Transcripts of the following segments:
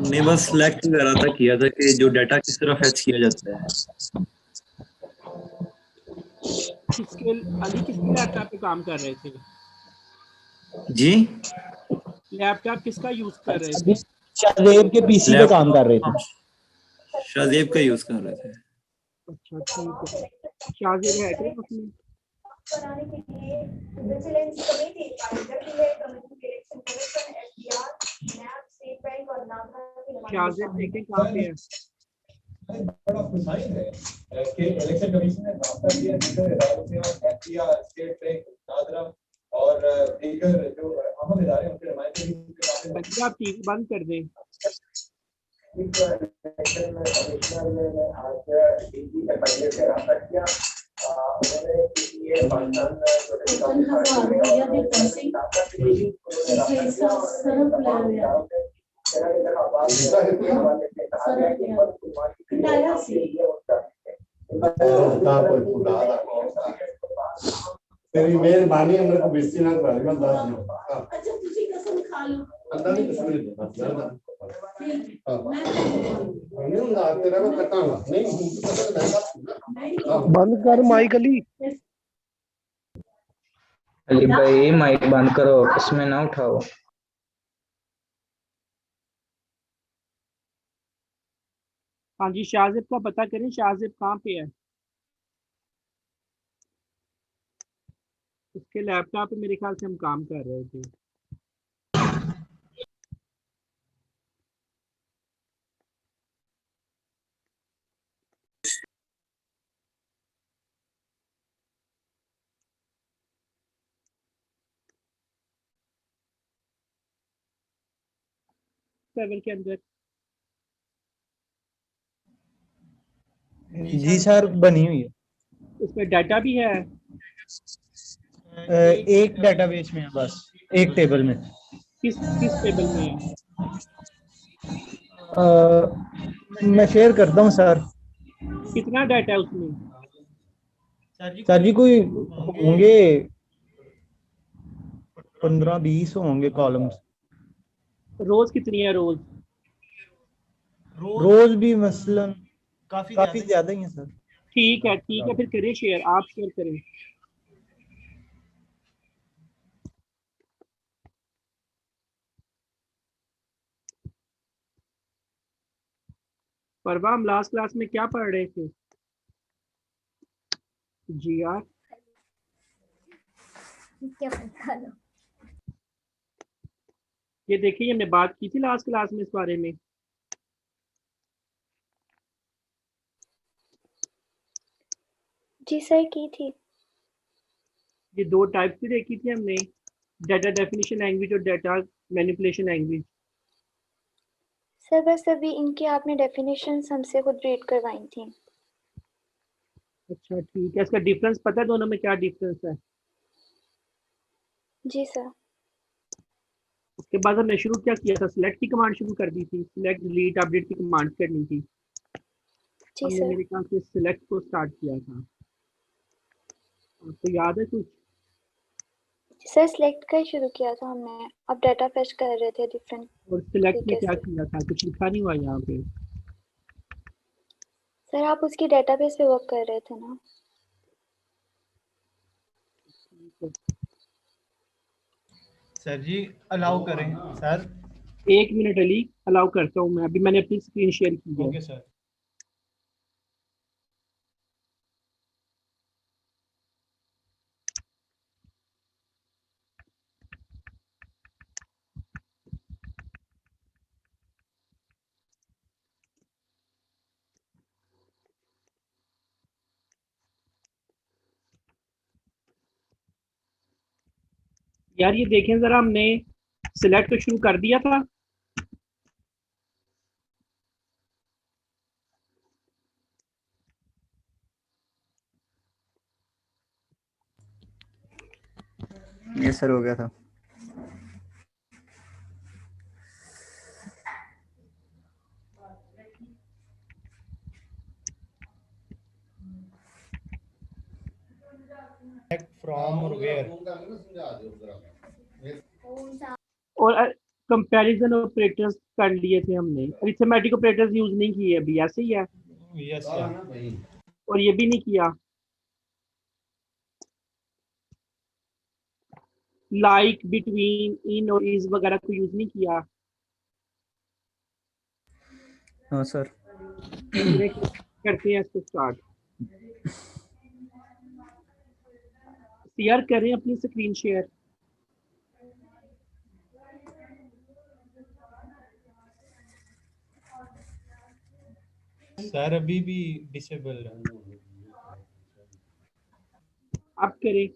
नहीं, बस सिलेक्ट कर रहा था, किया था कि जो डाटा किस तरह फेच किया जाता है। किसके अली किसके लैपटॉप पे काम कर रहे थे? जी, लैपटॉप किसका यूज कर रहे थे? शाहजेब के पीसी पे काम कर रहे थे। शाहजेब का यूज कर रहे थे। अच्छा ठीक है। शाहजेब है क्या उसमें? बनाने के लिए विजिलेंस कमेटी आयोजक की है। कमेटी के इलेक्शन कमीशन एफडीआर नैब स्टेट बैंक और नागरा के शाहजेब देखें कहाँ पे है? बड़ा खुशाइन है कि इलेक्शन कमीशन ने रास्ता दिया जिससे एफडीआर स्टेट बैंक नागरा और दीगर जो अहम इदारे उनके नुमाइंदे भी उनके सामने। बच्चे आप टीवी बंद कर दें। इलेक्शन में कमिश्नर ने आज डीजी एफआईए से रास्ता किया। उन्होंने ये पाकिस्तान तेरी मेहरबानी है, मेरे को बेइज्जती ना करा दे। मैं दाद नहीं। अच्छा तुझे कसम खा लो। अंदर नहीं कसम नहीं देता। नहीं ना तेरा मैं कटाऊंगा। नहीं बंद कर माइक अली। अली भाई माइक बंद करो, इसमें ना उठाओ। हाँ जी, शाहजेब का पता करें, शाहजेब कहाँ पे है? उसके लैपटॉप पे मेरे ख्याल से हम काम कर रहे थे। सर्वर के अंदर जी सर, बनी हुई है। उसमें डाटा भी है। एक डेटाबेस में है, बस एक टेबल में। किस टेबल में है? मैं शेयर करता हूँ सर। कितना डाटा है उसमें? सर जी कोई होंगे 15-20 होंगे कॉलम्स। रोज कितनी है रोज? रोज भी मसलन काफी ज्यादा ही है सर। ठीक है फिर करें शेयर, आप शेयर करें। परवा हम लास्ट क्लास में क्या पढ़ रहे थे? जी यार क्या पता लो। ये देखिए, हमने बात की थी लास्ट क्लास में इस बारे में। जी सर की थी। ये दो टाइप की देखी थी हमने, डाटा डेफिनेशन लैंग्वेज और डाटा मैनिपुलेशन लैंग्वेज। सर बस अभी इनकी आपने डेफिनेशंस हमसे खुद रीड करवाई थी। अच्छा ठीक है, इसका डिफरेंस पता है दोनों में क्या डिफरेंस है? जी सर। उसके बाद हमने शुरू क्या किया था, सिलेक्ट की कमांड शुरू कर दी थी, सिलेक्ट डिलीट अपडेट की कमांड करनी थी। जी हमने सर। मेरे ख्याल से सिलेक्ट को स्टार्ट किया था, आपको याद है कुछ? सर सिलेक्ट का ही शुरू किया था हमने, अब डाटा फेच कर रहे थे डिफरेंट और सिलेक्ट में तरीके क्या से। किया था, कुछ लिखा नहीं हुआ यहाँ पे। सर आप उसकी डेटाबेस पे वर्क कर रहे थे ना। सर जी अलाउ करें सर। 1 मिनट अली, अलाउ करता हूँ मैं, अभी मैंने अपनी स्क्रीन शेयर की है। Okay sir. यार ये देखें जरा, हमने सिलेक्ट तो शुरू कर दिया था। ये सर हो गया था। फ्रॉम और वेयर। और कंपैरिजन ऑपरेटर्स कर लिए थे हमने, अरिथमेटिक ऑपरेटर्स यूज नहीं किए अभी, ऐसे ही है। Yes sir. और ये भी नहीं किया। लाइक, बिटवीन, इन और इज वगैरह को यूज नहीं किया। हाँ सर। करते हैं इसको स्टार्ट। शेयर करें अपनी स्क्रीन शेयर। सर अभी भी डिसेबल है। आप करें।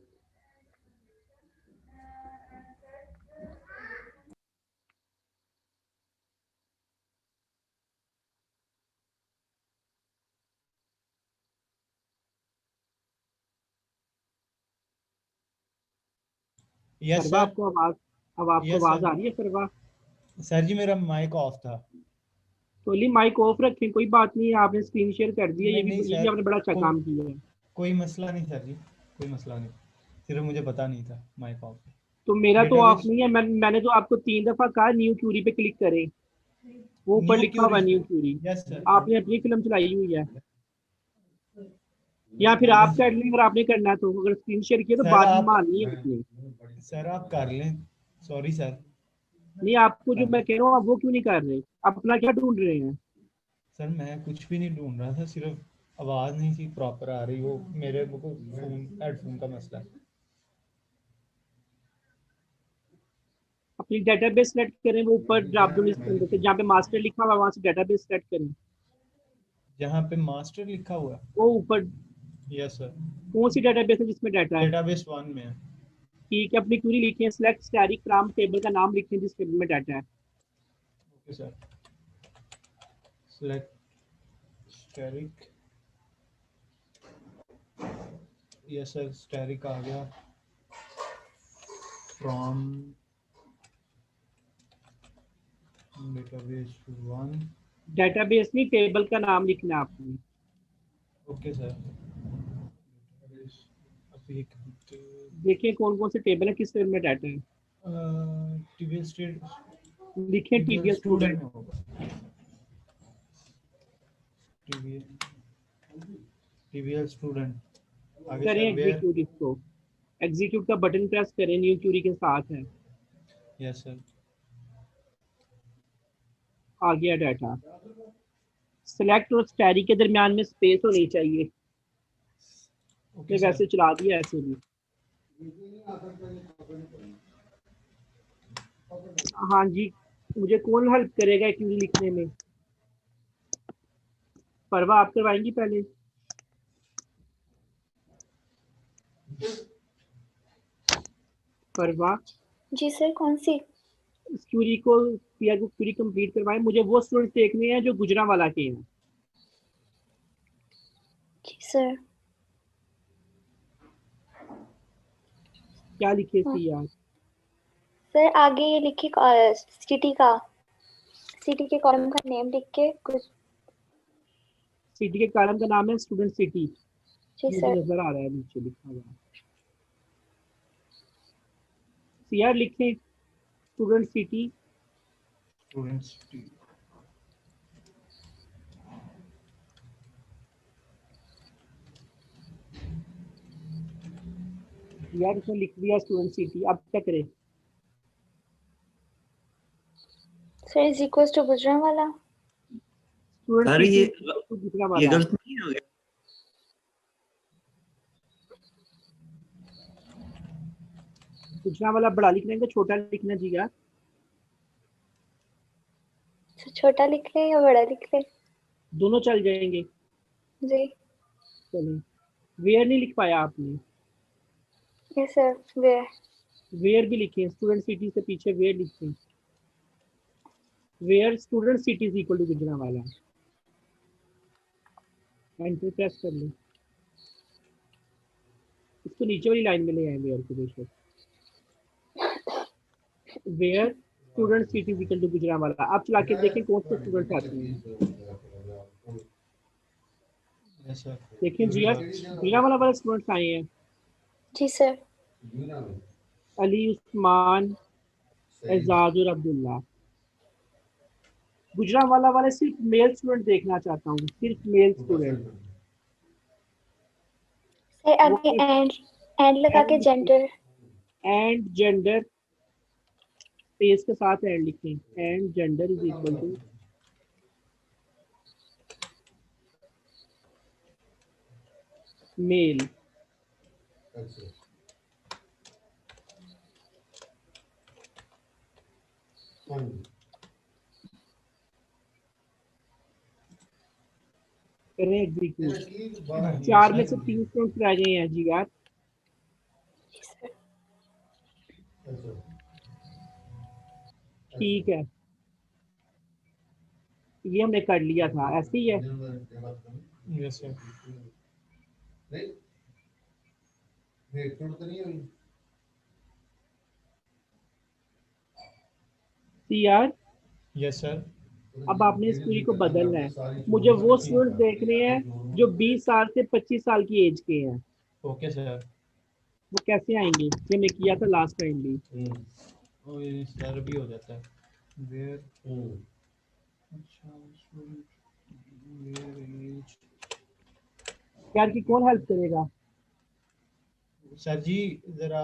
यस सरवा, सर। आपको आवाज, अब आपको Yes, आवाज sir. आ रही है सरवा? सर जी मेरा माइक ऑफ था। तो ली माइक ऑफ रखें, कोई बात नहीं है, आपने स्क्रीन शेयर कर दिया, ये नहीं भी सर, आपने बड़ा अच्छा कोई- काम किया है। कोई मसला नहीं सर जी, कोई मसला नहीं, सिर्फ मुझे पता नहीं था माइक ऑफ है। तो मेरा तो ऑफ Database- नहीं है, मैंने तो आपको 3 दफा कहा न्यू क्यूरी पे क्लिक करें, वो ऊपर New लिखा हुआ query- new query. Yes, sir. आपने अपनी फिल्म चलाई हुई है, या फिर आप कर लें अगर आपने करना है तो। अगर स्क्रीन शेयर किया तो सर, बात आप- माननी है अपनी। सर आप कर लें, सॉरी सर। नहीं, आपको जो मैं कह रहा हूँ आप वो क्यों नहीं कर रहे? अपना क्या ढूंढ रहे हैं? सर मैं कुछ भी नहीं ढूंढ रहा था, सिर्फ आवाज़ नहीं थी प्रॉपर आ रही, वो मेरे को फोन हेडफोन का मसला है। अपनी डेटाबेस सेलेक्ट करें, वो ऊपर ड्रॉप डाउन लिस्ट के अंदर से जहाँ पे मास्टर लिखा हुआ है वहां से डेटाबेस सेलेक्ट करें। जहाँ पे मास्टर लिखा हुआ है। वो ऊपर यस सर। कौन सी डेटाबेस है जिसमें डाटा है? डेटाबेस 1 में है। ठीक है, अपनी क्वेरी लिखें, सिलेक्ट स्टैटिक फ्रॉम टेबल का नाम लिखें जिस टेबल में डाटा है। Okay sir. Select static, yes sir, static आ गया। From database 1। डेटाबेस नहीं, टेबल का नाम लिखना है आपने। Okay sir. अभी एक देखिए कौन कौन से टेबल है, किस टेबल में डाटा है। टीबीएल स्टूडेंट, लिखें टीबीएस स्टूडेंट। होगा। टीबीएल स्टूडेंट आगे करें सर, वेयर। एग्जीक्यूट इसको, एग्जीक्यूट का बटन प्रेस करें, न्यू क्यूरी के साथ है। Yes sir. आ गया डाटा। सिलेक्ट और स्टैरी के दरमियान में स्पेस होनी चाहिए। ओके मैं सर। वैसे चला दिया ऐसे भी। हाँ जी, मुझे कौन हेल्प करेगा क्यूरी लिखने में? परवा आप करवाएंगी पहले? परवा, जी सर, कौन सी? इस क्यूरी को क्यूरी कंप्लीट करवाएं। मुझे वो स्टूडेंट देखने हैं जो गुजरांवाला के हैं। जी सर। क्या लिखे हाँ। थी यार? सर आगे ये लिखिए सिटी के कॉलम का नेम लिख के कुछ। सिटी के कॉलम का नाम है स्टूडेंट सिटी। जी मुझे सर। नजर आ रहा है नीचे लिखा हुआ। सीआर लिखें, स्टूडेंट सिटी। स्टूडेंट्स यार इसमें लिख दिया स्टूडेंट सिटी, अब क्या करें? Sir is equal to Gujranwala. Student अरे सिटी ये गुजरांवाला। गलत नहीं हो गया? गुजरांवाला बड़ा लिखना है कि छोटा लिखना जी यार? तो छोटा लिख ले या बड़ा लिख ले? दोनों चल जाएंगे। जी। चलिए, वेयर नहीं लिख पाया आपने? Yes sir, where. वेयर भी लिखें, स्टूडेंट सिटी से पीछे वेयर लिखें। Where student city is equal to Gujranwala. Enter press कर लें। इसको नीचे वाली लाइन में ले आए वेयर को, बेशक। Where student city is equal to Gujranwala. आप चला के देखें कौन से स्टूडेंट आते हैं। Yes sir. देखें जी यार, गुजरांवाला वाले स्टूडेंट्स आए हैं। जी सर। अली, उस्मान, एजाज और अब्दुल्ला। गुजरांवाला वाले सिर्फ मेल स्टूडेंट देखना चाहता हूँ, सिर्फ मेल स्टूडेंट। सर आगे एंड लगा के जेंडर। एंड जेंडर, स्पेस के साथ एंड लिखें, and gender is equal to male. करें एग्जीक्यूट। 4 में से 3 स्टूडेंट्स रह गए हैं जी यार। ठीक है, ये हमने कर लिया था, ऐसे ही है। Yes sir. सी यार, यस सर। अब आपने इस पूरी को बदलना है। मुझे वो स्टूडेंट्स देखने हैं जो 20 साल से 25 साल की एज के हैं। Okay sir. वो कैसे आएंगे? ये मैं किया था लास्ट टाइम भी। और ये सर भी हो जाता है। वेयर अच्छा वेयर एज। यार की कौन हेल्प करेगा? सर जी जरा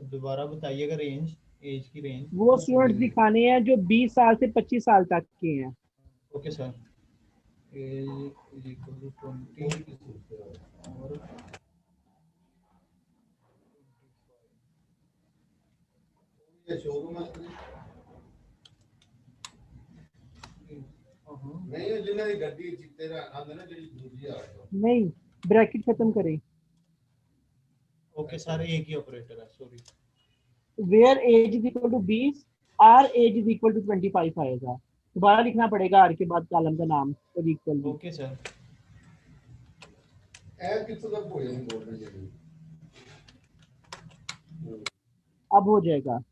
दोबारा बताइएगा रेंज, एज की रेंज। वो स्टूडेंट्स दिखाने हैं जो 20 साल से 25 साल तक के हैं। Okay sir. Age is equal to 20 और नहीं, ब्रैकेट खत्म करें। ओके सर, एक ही ऑपरेटर है, sorry. Where age is equal to 20, or age is equal to 25 आएगा। दोबारा लिखना पड़ेगा आर के बाद कॉलम का नाम और इक्वल। Okay sir. अब हो जाएगा।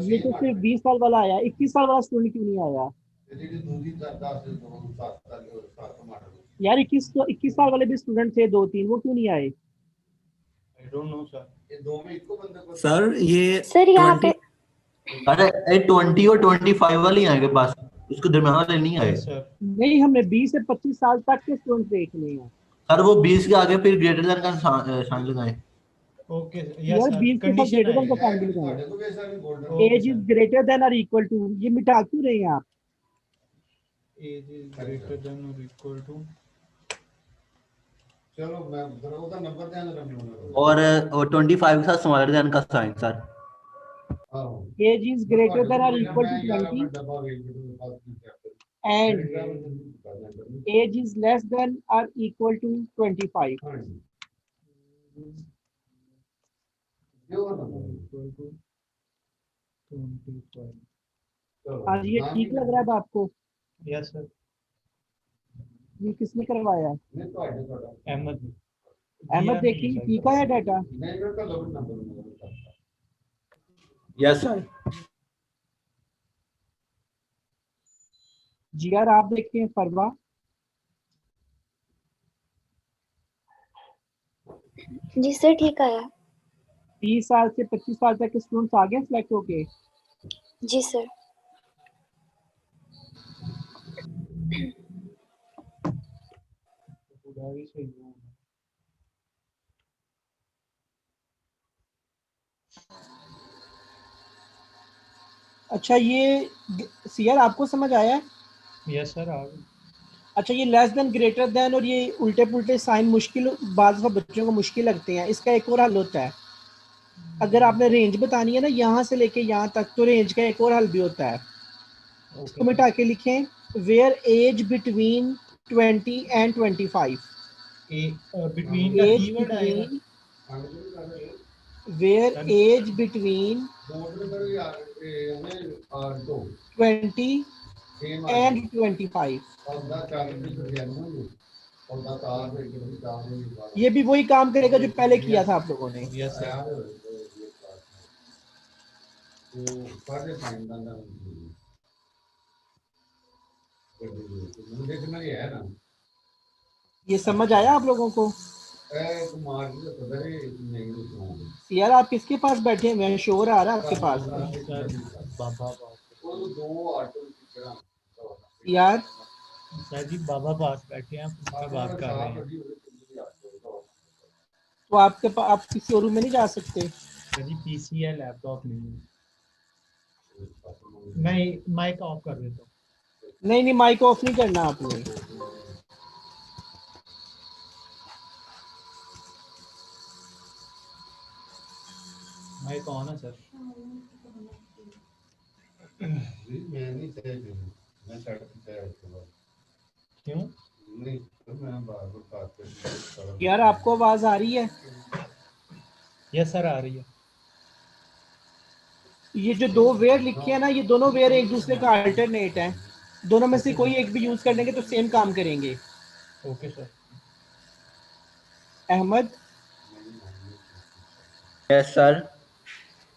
ये तो सिर्फ 20 साल वाला आया, 21 साल वाला स्टूडेंट क्यों नहीं आया यार? 21 साल वाले भी स्टूडेंट थे 2-3, वो क्यों नहीं आए? I don't know sir. Sir ये सर यहाँ 20, पे अरे 20 और 25 वाले ही आएंगे बस, उसके दरमियान वाले नहीं आए। Yes sir. नहीं, हमने 20 से 25 साल तक के स्टूडेंट देखने हैं। सर वो 20 के आगे फिर ग्रेटर देन का साइन लगाएं। ओके यस यार सर, 20 के साथ कंडीशन ग्रेटर देन का आएगी। साइन भी लगाएं। Okay age is sir. Greater than और इक्वल टू, ये मिटा क्यों रहे हैं आप? एज इज ग्रेटर देन और इक्वल टू। और 25 के साथ स्मॉलर देन का sign sir. Age is greater than और equal to 20 and age is less than और इक्वल टू 25। आज ये ठीक लग रहा है अब आपको? Yes sir. ये किसने करवाया? अहमद। अहमद, देखिए ठीक है डाटा। Yes sir. जी यार आप देखिए फरवा। जी सर ठीक आया। 30 साल से 25 साल तक के स्टूडेंट्स आ गए सिलेक्ट होके? जी सर। अच्छा, ये सीआर आपको समझ आया? Yes sir. अच्छा, ये लेस देन ग्रेटर देन और ये उल्टे पुल्टे साइन मुश्किल, बाज़ बच्चों को मुश्किल लगते हैं। इसका एक और हल होता है। अगर आपने रेंज बतानी है ना यहाँ से लेके यहाँ तक, तो रेंज का एक और हल भी होता है। इसको मिटा के लिखें, where age between 20 and 25। Between का कीवर्ड आएगा। Where age between 20 and 25। ये भी वही काम करेगा जो पहले किया था आप लोगों ने। Yes sir. ये समझ आया आप लोगों को? यार आप किसके पास बैठे हैं, शोर आ रहा है आपके पास सर बाबा पास यार। सर जी बाबा पास बैठे हैं, उनसे बात कर रहे हैं। तो आपके पास आप किसी और रूम में नहीं जा सकते? सर जी पीसी है, लैपटॉप नहीं है। मैं माइक ऑफ कर देता हूँ। नहीं नहीं, माइक ऑफ नहीं करना आपने। माइक ऑन है सर। क्यों? यार आपको आवाज आ रही है? यस सर आ रही है। ये जो दो वेयर लिखे हैं ना, ये दोनों वेयर एक दूसरे का अल्टरनेट है। दोनों में से कोई एक भी यूज कर लेंगे तो सेम काम करेंगे। Okay sir. Ahmad, yes sir.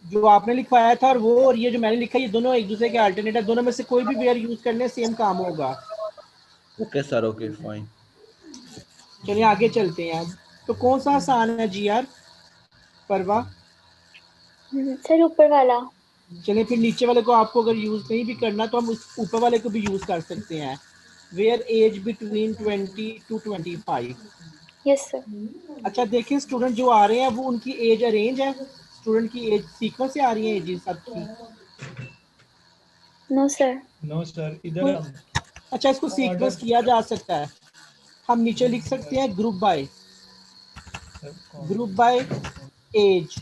जो आपने लिखवाया था और ये जो मैंने लिखा है, ये दोनों एक दूसरे के अल्टरनेट है। दोनों में से कोई भी वेयर यूज कर ले, सेम काम होगा। Okay sir, okay fine. चलिए आगे चलते हैं अब। तो कौन सा आसान है जी यार, परवा? सर ऊपर वाला। चलिए फिर नीचे वाले को आपको अगर यूज नहीं भी करना तो हम उस ऊपर वाले को भी यूज कर सकते हैं। Where age between 20 to 25। Yes sir. अच्छा देखिए, स्टूडेंट जो आ रहे हैं वो उनकी एज अरेंज है? स्टूडेंट की एज सीक्वेंस से आ रही है एजेस सबकी? No sir. नो सर, इधर हम अच्छा, इसको सीक्वेंस ऑर्डर किया जा सकता है। हम नीचे लिख सकते हैं ग्रुप बाय एज।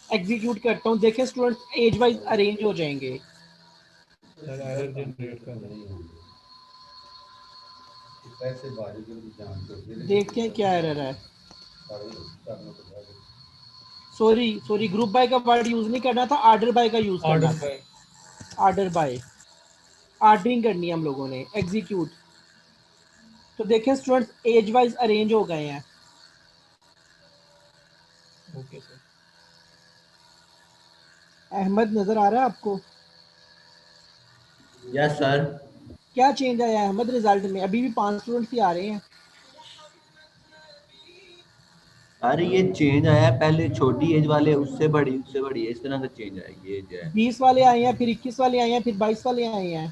एग्जीक्यूट करता हूँ, देखें स्टूडेंट एज वाइज अरेंज हो जाएंगे। सर एरर जनरेट कर रहे हैं। देखते हैं क्या एरर है। सॉरी सॉरी, ग्रुप बाय का वर्ड यूज नहीं करना था, आर्डर बाय का यूज करना ऑर्डर था। बाय। आर्डर बाय, आर्डरिंग करनी है हम लोगों ने। एग्जीक्यूट। तो देखें स्टूडेंट्स एज वाइज अरेंज हो गए हैं। Okay sir. अहमद नजर आ रहा है आपको? Yes sir. क्या चेंज आया है अहमद रिजल्ट में? अभी भी 5 स्टूडेंट्स ही आ रहे हैं। अरे ये चेंज आया है, पहले छोटी एज वाले उससे बड़ी है, इस तरह का चेंज आया ये एज है 20 वाले आए हैं, फिर 21 वाले आए हैं, फिर 22 वाले आए हैं।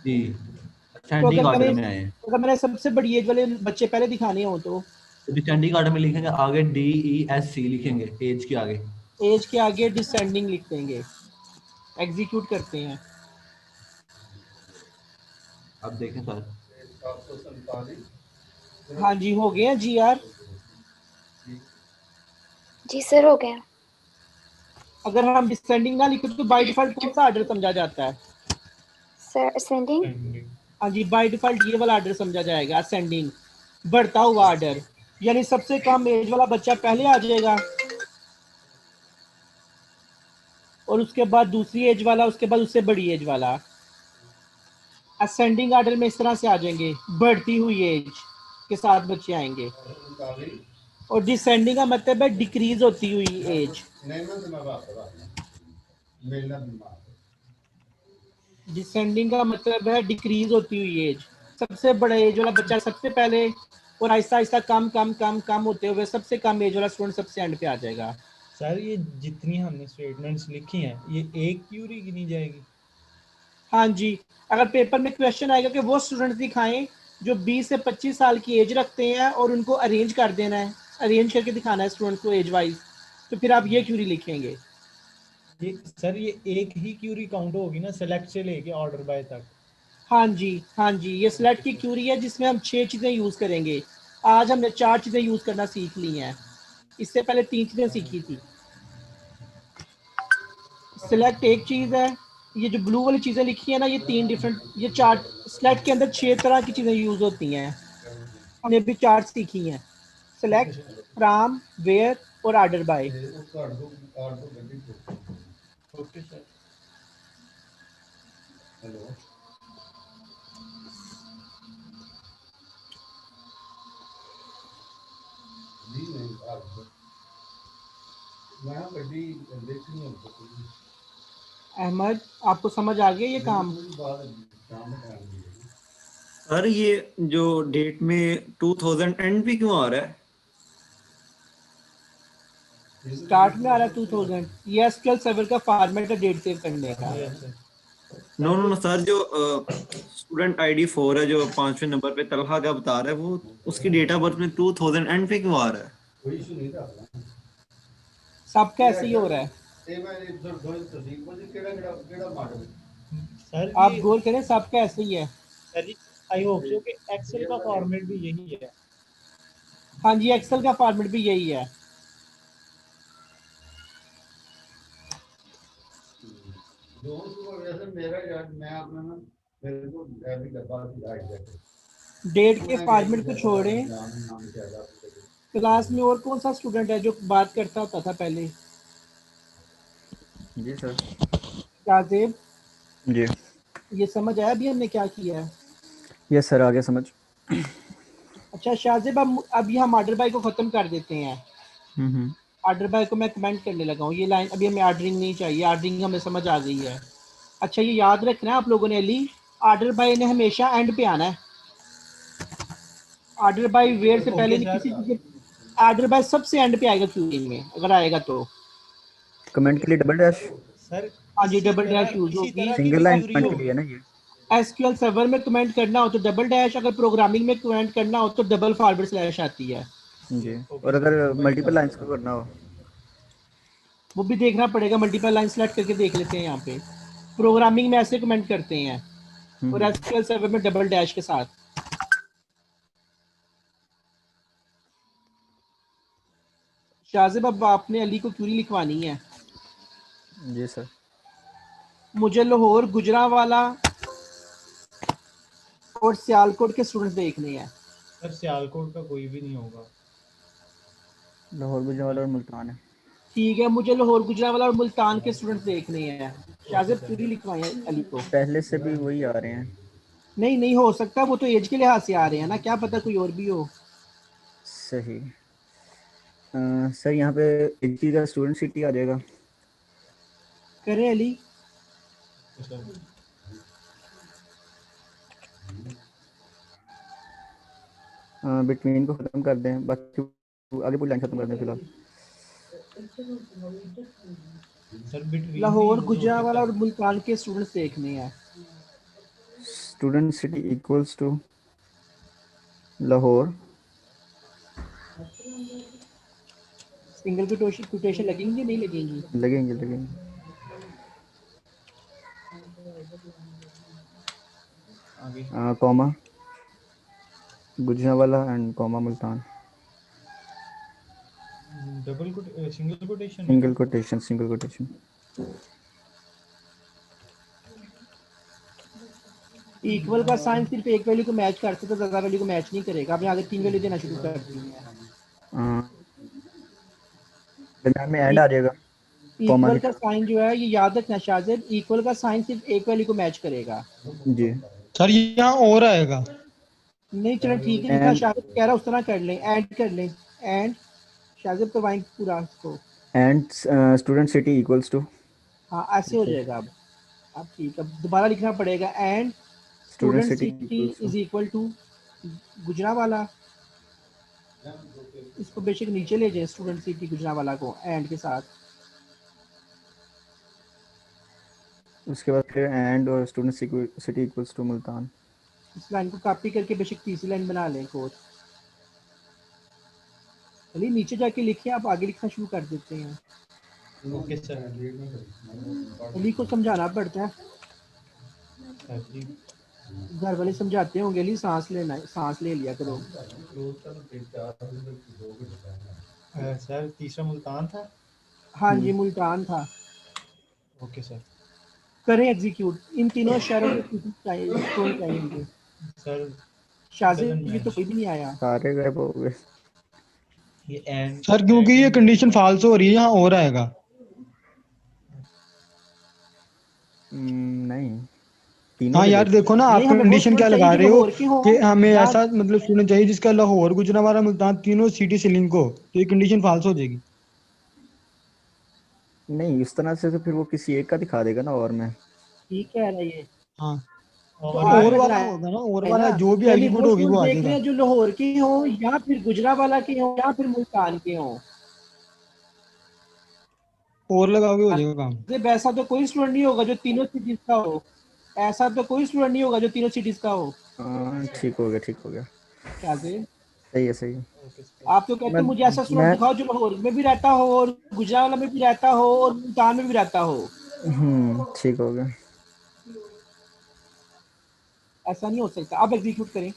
जी। तो असेंडिंग ऑर्डर में आए हैं। अगर मैंने सबसे बड़ी एज वाले बच्चे पहले दिखाने हो तो तो डिसेंडिंग ऑर्डर में लिखेंगे, आगे DESC लिखेंगे एज के आगे। एज के आगे डिसेंडिंग लिख देंगे। एग्जीक्यूट करते हैं। अब देखें सर। हाँ जी, हो गए हैं जी यार। जी सर हो गया। अगर हम डिसेंडिंग ना लिखे तो बाय डिफॉल्ट कौन सा ऑर्डर समझा जाता है? Sir ascending. हाँ जी, बाय डिफॉल्ट ये वाला ऑर्डर समझा जाएगा, असेंडिंग, बढ़ता हुआ ऑर्डर। यानी सबसे कम एज वाला बच्चा पहले आ जाएगा और उसके बाद दूसरी एज वाला, उसके बाद उससे बड़ी एज वाला। असेंडिंग ऑर्डर में इस तरह से आ जाएंगे, बढ़ती हुई एज के साथ बच्चे आएंगे। और डिसेंडिंग का मतलब है डिक्रीज होती हुई एज। डिसेंडिंग का मतलब है डिक्रीज होती हुई एज। सबसे बड़ा एज वाला बच्चा सबसे पहले, और आहिस्ता आहिस्ता कम कम कम कम होते हुए सबसे कम एज वाला स्टूडेंट सबसे एंड पे आ जाएगा। सर ये जितनी हमने स्टेटमेंट्स लिखी हैं ये एक क्यूरी गिनी जाएगी? हाँ जी, अगर पेपर में क्वेश्चन आएगा कि वो स्टूडेंट्स दिखाएं जो 20 से 25 साल की एज रखते हैं और उनको अरेंज कर देना है, अरेंज करके दिखाना है स्टूडेंट्स को एज वाइज, तो फिर आप ये क्यूरी लिखेंगे। ये सर ये एक ही क्यूरी काउंट होगी ना, सेलेक्ट से लेके ऑर्डर बाय तक? हाँ जी हाँ जी, ये सिलेक्ट की क्यूरी है जिसमें हम 6 चीज़ें यूज़ करेंगे। आज हमने 4 चीज़ें यूज़ करना सीख ली हैं, इससे पहले 3 चीज़ें सीखी थी। सिलेक्ट एक चीज़ है, ये जो ब्लू वाली चीज़ें लिखी है ना, ये 3 डिफरेंट, ये 4 सिलेक्ट के अंदर 6 तरह की चीज़ें यूज़ होती हैं। हमने भी 4 सीखी हैं, okay select, sir. From, where और order by. Okay sir. Ahmad, आपको समझ आ गया ये काम? सर ये जो डेट में 2000 एंड पे क्यों आ रहा है? स्टार्ट में आ रहा है 2000, ये एसक्यूएल सर्वर का फॉर्मेट है डेट सेव करने का। नो नो नो सर, जो स्टूडेंट आईडी 4 है जो 5वें नंबर पे तलहा का बता रहा है, वो उसकी डेट ऑफ बर्थ में 2000 एंड पे क्यों आ रहा है? सबका ऐसे ही हो रहा है, सर आप ये गौर करें, सबका ऐसे ही है। सर आई होप सो कि एक्सेल का फॉर्मेट भी यही है। हाँ जी, एक्सेल का फॉर्मेट भी यही है। डेट के फॉर्मेट को छोड़ें, क्लास में और कौन सा स्टूडेंट है जो बात करता होता था पहले? जी सर। शाहजेब, जी ये समझ आया अभी हमने क्या किया है? यस सर, आगे समझ। अच्छा शाहजेब, अब ये हम ऑर्डर बाय को खत्म कर देते हैं। ऑर्डर बाय को मैं कमेंट करने लगा हूँ, ये लाइन अभी हमें ऑर्डरिंग नहीं चाहिए, ऑर्डरिंग हमें समझ आ गई है। अच्छा ये याद रखना है आप लोगों ने, अली ऑर्डर बाय ने हमेशा एंड पे आना है। ऑर्डर बाय वेयर से पहले नहीं, किसी चीज ऑर्डर बाय सबसे एंड पे आएगा क्यूइंग में, अगर आएगा तो। कमेंट के लिए डबल डैश, सर हाँ जी, डबल डैश यूज होगी। सिंगल लाइन कमेंट के लिए ना ये। एसक्यूएल सर्वर में कमेंट करना हो तो डबल डैश, अगर प्रोग्रामिंग में कमेंट करना हो तो डबल फॉरवर्ड स्लैश आती है जी, और अगर मल्टीपल लाइंस को करना हो वो भी देखना पड़ेगा। मल्टीपल लाइन सेलेक्ट करके देख लेते हैं यहाँ पे। प्रोग्रामिंग में ऐसे कमेंट करते हैं और एसक्यूएल सर्वर में डबल डैश के साथ। शाहजेब, अब आपने अली को क्यूरी लिखवानी है। जी सर। मुझे लाहौर, गुजरांवाला और सियालकोट के स्टूडेंट्स देखने हैं। सर सियालकोट का कोई भी नहीं होगा। लाहौर, गुजरांवाला और मुल्तान है। ठीक है, मुझे लाहौर, गुजरांवाला और मुल्तान के स्टूडेंट्स देखने हैं। शाहजेब क्यूरी लिखवाएं अली को। पहले से भी वही आ रहे हैं। नहीं नहीं हो सकता, वो तो एज के लिहाज से आ रहे हैं ना, क्या पता कोई और भी हो। सही। सर यहाँ पे एचपी का स्टूडेंट सिटी आ जाएगा। करें अली? बिटवीन को खत्म कर दें, बाकी आगे पूरी लाइन खत्म कर दें फिलहाल। लाहौर, गुजरांवाला और मुल्तान के स्टूडेंट्स देखने हैं। Student city equals to Lahore. Single quotation लगेंगी नहीं लगेंगी? लगेंगे लगेंगे। Comma Gujranwala and comma Multan. Double single quotation, single quotation, single quotation. Equal का साइन सिर्फ एक वैल्यू को मैच कर सकता है, ज्यादा वैल्यू को मैच नहीं करेगा। आपने आगे 3 वैल्यू देना शुरू कर दी है। दरम्यान में ऐड आ जाएगा। इक्वल का साइन जो है ये याद रखना शाहजेब, इक्वल का साइन सिर्फ एक वैल्यू को मैच करेगा। जी सर यहाँ और आएगा। नहीं चलो ठीक है, जितना शाहजेब कह रहा है उस तरह कर लें, ऐड कर लें। एंड शाहजेब करवाएं पूरा इसको। And student city equals to. हाँ ऐसे हो जाएगा। अब ठीक है, दोबारा लिखना पड़ेगा। And student city is equal to Gujranwala. इसको बेशक नीचे ले जाए, स्टूडेंट सिटी गुजरांवाला को एंड के साथ। उसके बाद फिर एंड और student city equals to Multan. इस लाइन को कॉपी करके बेशक तीसरी लाइन बना लें कोड। चलिए नीचे जाके लिखिए, आप आगे लिखना शुरू कर देते हैं। Okay sir. अली को समझाना पड़ता है, घर वाले समझाते होंगे अली सांस लेना, सांस ले लिया करो। सर तीसरा मुल्तान था। हाँ जी मुल्तान था। Okay sir. करें एग्जीक्यूट। इन तीनों शहरों के कौन चाहिए सर? शाहजेब ये तो कोई भी नहीं आया। सारे गायब हो गए। ये एंड सर क्योंकि ये कंडीशन फाल्स हो रही है, यहाँ और आएगा। नहीं हाँ यार देखो ना, आप कंडीशन क्या लगा रहे हो कि हमें ऐसा मतलब स्टूडेंट चाहिए जिसका लाहौर, गुजरांवाला, मुल्तान तीनों सिटी से लिंक हो, तो ये कंडीशन फाल्स हो जाएगी। नहीं इस तरह से तो फिर वो किसी एक का दिखा देगा ना। और मैं ठीक है ये। हाँ और वाला होगा ना, और वाला जो भी एग्जीक्यूट होगी वो आ देख रहे जाएगा। हैं जो लाहौर के हो या फिर गुजरांवाला के हो या फिर मुल्तान के हो। और लगाओगे हो जाएगा काम। ऐसा तो कोई स्टूडेंट नहीं होगा जो तीनों सिटीज का हो, ऐसा तो कोई स्टूडेंट नहीं होगा जो तीनों सिटीज का हो। ठीक हो गया, ठीक हो गया, शाजिब सही है, सही है। आप तो कहते मैं हो मुझे ऐसा स्टूडेंट मैं दिखाओ जो लाहौर में भी रहता हो और गुजरांवाला में भी रहता हो और मुल्तान में भी रहता हो। ठीक हो गया। ऐसा नहीं हो सकता। आप एग्जीक्यूट करें।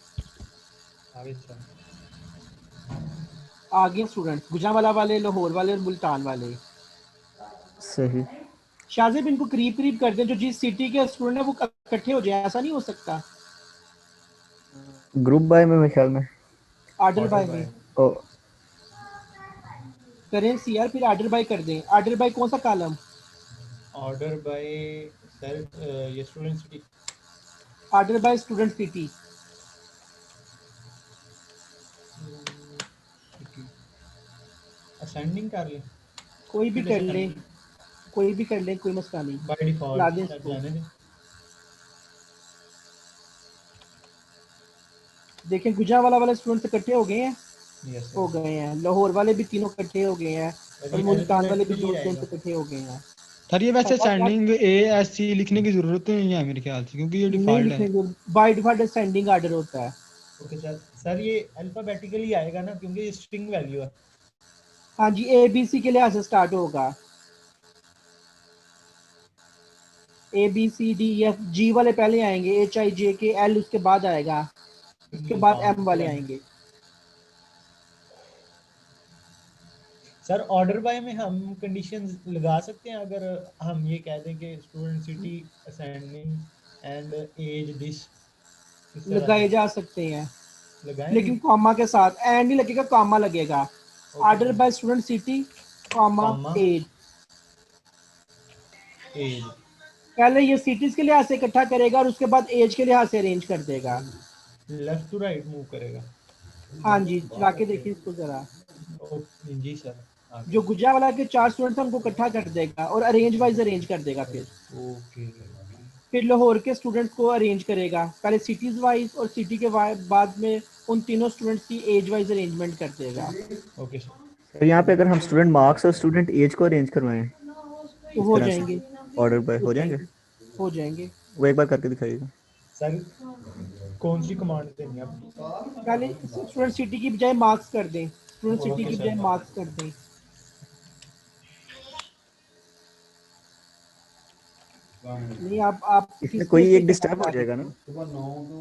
आगे स्टूडेंट गुजरांवाला वाले, लाहौर वाले और मुल्तान वाले। सही। शाजिब इनको करीब करीब कर दें, जो जिस सिटी के स्टूडेंट है वो इकट्ठे हो जाए। ऐसा नहीं हो सकता। ग्रुप बाय में मेरे ख्याल में आर्डर बाय में ओ, करें सीआर, फिर आर्डर बाय कर दें। आर्डर बाय कौन सा कॉलम? ऑर्डर बाय सर ये student city. Order by student city. Ascending कर ले, कोई भी कर ले, कोई भी कर ले, कोई मसला नहीं। बाय ला दें डिफॉल्ट इसको। जाने दे। देखें गुजरांवाला वाले स्टूडेंट इकट्ठे हो गए हैं, यस हो गए हैं। लाहौर वाले भी तीनों इकट्ठे हो गए हैं और मुल्तान वाले भी दो स्टूडेंट इकट्ठे हो गए हैं। सर ये वैसे सेंडिंग ASC लिखने की जरूरत नहीं है मेरे ख्याल से, क्योंकि ये नहीं डिफॉल्ट लिखने है। को बाय डिफॉल्ट सेंडिंग आर्डर होता है। Okay sir. सर ये अल्फाबेटिकली आएगा ना, क्योंकि ये स्ट्रिंग वैल्यू है। हाँ जी, ABC के लिहाज से स्टार्ट होगा। ABCDEFG वाले पहले आएंगे, HIJKL उसके बाद आएगा, उसके बाद M वाले आएंगे। सर ऑर्डर बाय में हम कंडीशंस लगा सकते हैं, अगर हम ये कह दें कि student city ascending and age this, लगाए जा सकते हैं लगाए लेकिन कॉमा के साथ। एंड नहीं लगेगा, कॉमा लगेगा। Order by student city comma age. Age पहले ये सिटीज के लिहाज से इकट्ठा करेगा और उसके बाद एज के लिहाज से अरेंज कर देगा। लेफ्ट टू राइट मूव करेगा। हाँ जी, चला के देखिए इसको जरा। जी सर। जो गुजरांवाला के 4 स्टूडेंट्स हैं उनको इकट्ठा कर देगा और अरेंज वाइज अरेंज कर देगा। फिर लाहौर के स्टूडेंट्स को अरेंज करेगा, पहले सिटीज वाइज और सिटी के बाद में उन तीनों स्टूडेंट्स की एज वाइज अरेंजमेंट कर देगा। ओके सर यहाँ पे अगर हम स्टूडेंट मार्क्स और स्टूडेंट एज को अरेंज करवाएं तो हो जाएंगे, ऑर्डर बाय हो जाएंगे। हो जाएंगे। वो एक बार करके दिखाइएगा सर। कौन सी कमांड देनी है आप? पहले स्टूडेंट सिटी की बजाय मार्क्स कर दें, स्टूडेंट सिटी की बजाय मार्क्स कर दें। नहीं आप इसमें कोई एक डिस्टर्ब हो जाएगा ना।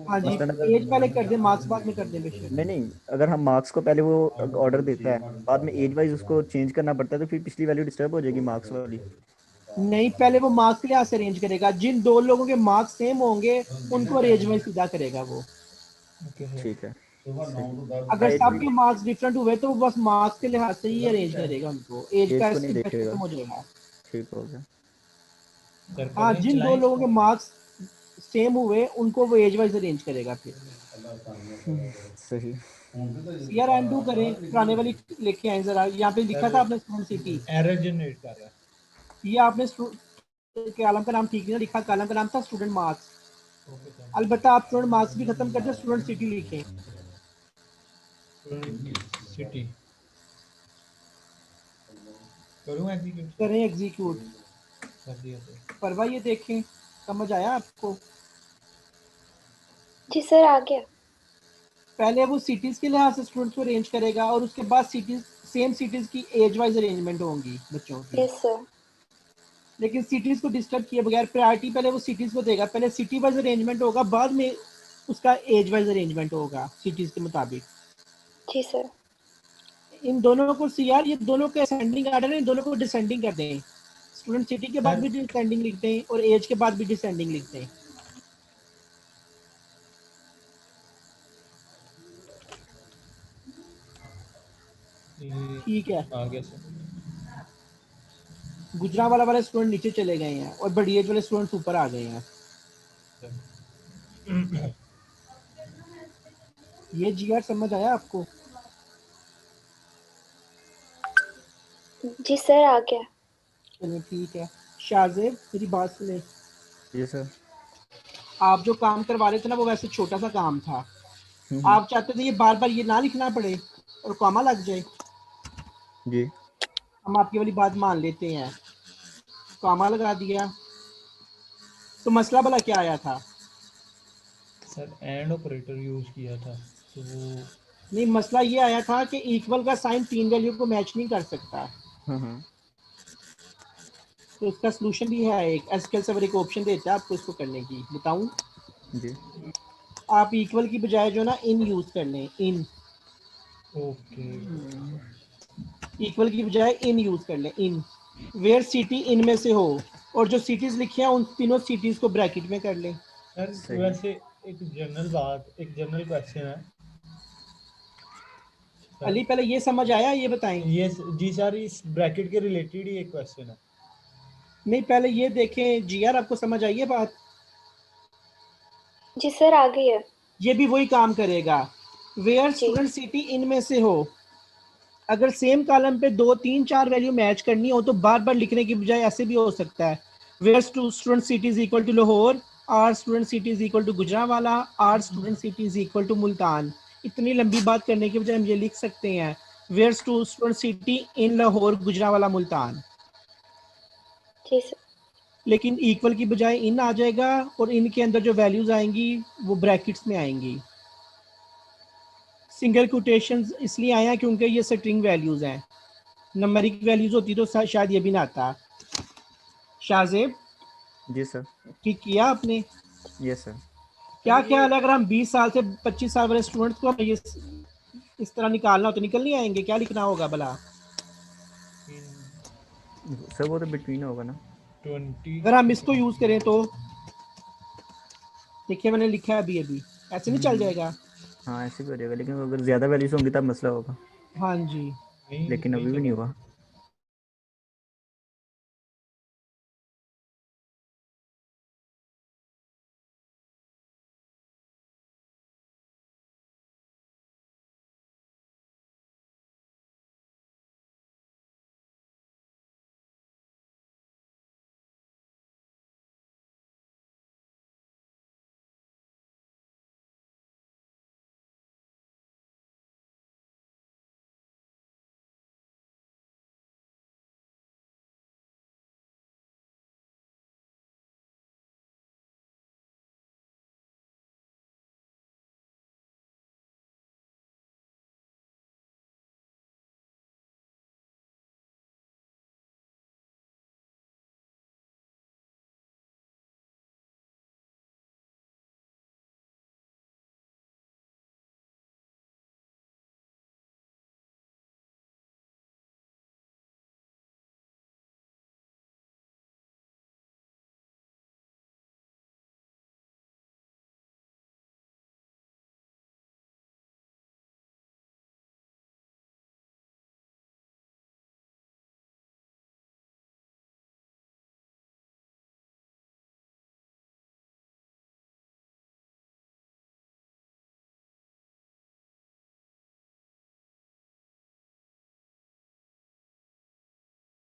हाँ जी, एज पहले कर दें, मार्क्स बाद में कर दें बेशक। नहीं, अगर हम मार्क्स को पहले वो ऑर्डर देता है, बाद में एज वाइज उसको चेंज करना पड़ता है, तो फिर पिछली वैल्यू डिस्टर्ब हो जाएगी मार्क्स वाली। नहीं, पहले वो मार्क्स के लिहाज से अरेंज करेगा। जिन 2 लोगों के मार्क्स सेम होंगे उनको अरेंज वाइज सीधा करेगा वो। ठीक है। अगर सबके मार्क्स डिफरेंट हुए तो वो बस मार्क्स के लिहाज से ही अरेंज करेगा उनको, एज का को नहीं इफेक्ट देखेगा। खत्म हो जाएगा। ठीक हो गया। हाँ, जिन 2 लोगों के मार्क्स सेम हुए उनको वो एज वाइज अरेंज करेगा। फिर सही। यार अनडू करें, पुराने वाली लेके आए जरा। यहाँ पे लिखा था आपने स्टूडेंट सिटी, एरर जनरेट कर रहा है। ये आपने कॉलम का नाम ठीक नहीं लिखा, कॉलम का नाम था स्टूडेंट मार्क्स। अलबत्ता आप स्टूडेंट मार्क्स भी खत्म करते स्टूडेंट सिटी लिखें। सिटी करूं एग्जीक्यूट? करें एग्जीक्यूट। कर दिया सर। परवा ये देखें, समझ आया आपको? जी सर, आ गया। पहले वो सिटीज के लिहाज से स्टूडेंट्स को अरेंज करेगा और उसके बाद सिटीज, सेम सिटीज की एज वाइज अरेंजमेंट होंगी बच्चों की। Yes sir. लेकिन सिटीज को डिस्टर्ब किए बगैर प्रायोरिटी पहले वो सिटीज को देगा। पहले सिटी वाइज अरेंजमेंट होगा, बाद में उसका एज वाइज अरेंजमेंट होगा सिटीज के मुताबिक। जी सर। इन दोनों को सीआर, ये दोनों के असेंडिंग आर्डर है, इन दोनों को डिसेंडिंग कर दें। स्टूडेंट सिटी के बाद भी डिसेंडिंग लिखते हैं और एज के बाद भी डिसेंडिंग लिखते हैं। ठीक है, आ गया सर। गुजरांवाला वाले स्टूडेंट नीचे चले गए हैं और बड़ी एज वाले स्टूडेंट्स ऊपर आ गए हैं। ये जीआर समझ आया आपको? जी सर, आ गया। चलो ठीक है। शाहजेब मेरी बात सुने। जी सर। आप जो काम करवा रहे थे ना वो वैसे छोटा सा काम था, आप चाहते थे ये बार बार ये ना लिखना पड़े और कॉमा लग जाए। जी हम आपकी वाली बात मान लेते हैं, कॉमा लगा दिया, तो मसला भला क्या आया था? सर एंड ऑपरेटर यूज किया था तो वो नहीं, मसला ये आया था कि इक्वल का साइन 3 वैल्यू को मैच नहीं कर सकता। तो इसका सलूशन भी है, एक एसक्यूएल सर्वर एक ऑप्शन देता है आपको इसको करने की, बताऊं? जी आप इक्वल की बजाय जो ना इन यूज कर लें, इन। ओके इक्वल की बजाय इन यूज कर लें, इन वेयर सिटी इनमें से हो, और जो सिटीज लिखी हैं उन तीनों सिटीज को ब्रैकेट में कर लें। सर वैसे एक जनरल क्वेश्चन है अली, पहले ये समझ आया, ये बताएं। ये जी सर, इस ब्रैकेट के रिलेटेड ही एक क्वेश्चन है। नहीं, पहले ये देखें जी यार, आपको समझ आई है बात? जी सर आ गई है। ये भी वही काम करेगा, वेयर स्टूडेंट सिटी इनमें से हो। अगर सेम कॉलम पे 2 3 4 वैल्यू मैच करनी हो तो बार बार लिखने की बजाय ऐसे भी हो सकता है, where student city is equal to Lahore, or student city is equal to Gujranwala, or student city is equal to Multan. इतनी लंबी बात करने की बजाय हम ये लिख सकते हैं, where student city in Lahore Gujranwala Multan. जी सर। लेकिन इक्वल की बजाय इन आ जाएगा और इनके अंदर जो वैल्यूज आएंगी वो ब्रैकेट्स में आएंगी। सिंगल कोटेशंस इसलिए आया क्योंकि ये स्ट्रिंग वैल्यूज हैं, नंबरिक वैल्यूज होती तो शायद ये भी ना आता। शाहजेब, जी सर। ठीक किया आपने? Yes sir. क्या ख्याल है अगर हम 20 साल से 25 साल वाले स्टूडेंट्स को ये इस तरह निकालना हो तो निकल नहीं आएंगे? क्या लिखना होगा भला? सर वो तो बिटवीन होगा ना। 20 अगर हम इसको यूज करें तो देखिए, मैंने लिखा है अभी अभी, ऐसे नहीं चल जाएगा? हाँ ऐसे भी हो जाएगा, लेकिन अगर ज्यादा वैल्यूज होंगी तब मसला होगा। हाँ जी, लेकिन अभी भी नहीं हुआ।